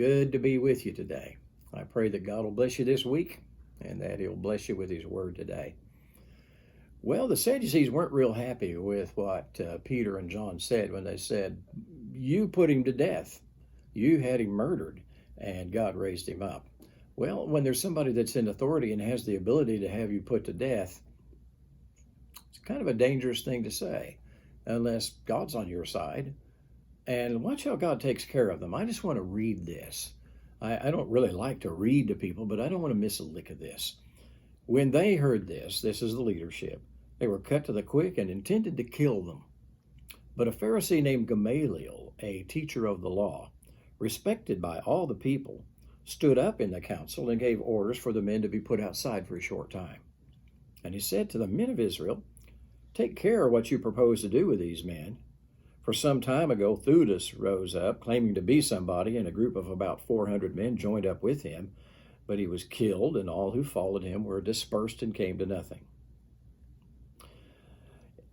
good to be with you today. I pray that God will bless you this week and that He'll bless you with His Word today. Well, the Sadducees weren't real happy with what Peter and John said when they said, "You put him to death. You had him murdered, and God raised him up." Well, when there's somebody that's in authority and has the ability to have you put to death, it's kind of a dangerous thing to say, unless God's on your side. And watch how God takes care of them. I just want to read this. I don't really like to read to people, but I don't want to miss a lick of this. When they heard this is the leadership, they were cut to the quick and intended to kill them. But a Pharisee named Gamaliel, a teacher of the law, respected by all the people, stood up in the council and gave orders for the men to be put outside for a short time. And he said to the men of Israel, "Take care what you propose to do with these men. For some time ago, Theudas rose up, claiming to be somebody, and a group of about 400 men joined up with him. But he was killed, and all who followed him were dispersed and came to nothing.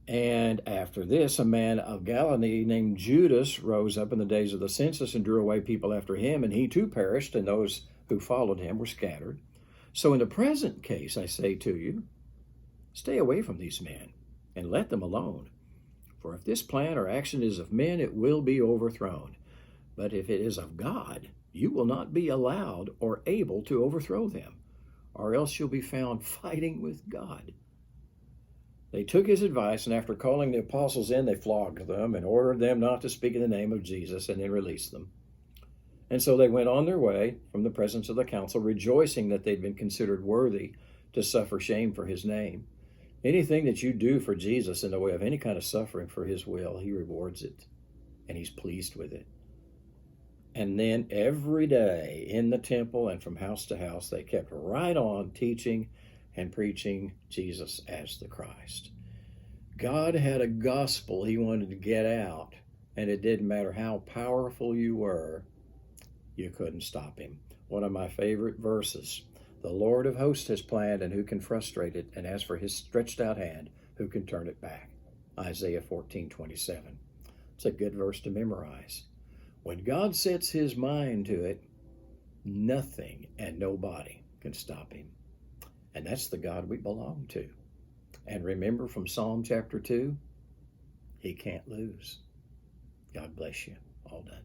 And after this, a man of Galilee named Judas rose up in the days of the census and drew away people after him, and he too perished, and those who followed him were scattered. So in the present case, I say to you, stay away from these men, and let them alone. For if this plan or action is of men, it will be overthrown. But if it is of God, you will not be allowed or able to overthrow them, or else you'll be found fighting with God." They took his advice, and after calling the apostles in, they flogged them and ordered them not to speak in the name of Jesus, and then released them. And so they went on their way from the presence of the council, rejoicing that they'd been considered worthy to suffer shame for his name. Anything that you do for Jesus in the way of any kind of suffering for his will, he rewards it, and he's pleased with it. And then every day in the temple and from house to house, they kept right on teaching and preaching Jesus as the Christ. God had a gospel he wanted to get out, and it didn't matter how powerful you were, you couldn't stop him. One of my favorite verses. The Lord of hosts has planned, and who can frustrate it? And as for his stretched out hand, who can turn it back? Isaiah 14:27. It's a good verse to memorize. When God sets his mind to it, nothing and nobody can stop him. And that's the God we belong to. And remember from Psalm chapter 2, he can't lose. God bless you. All done.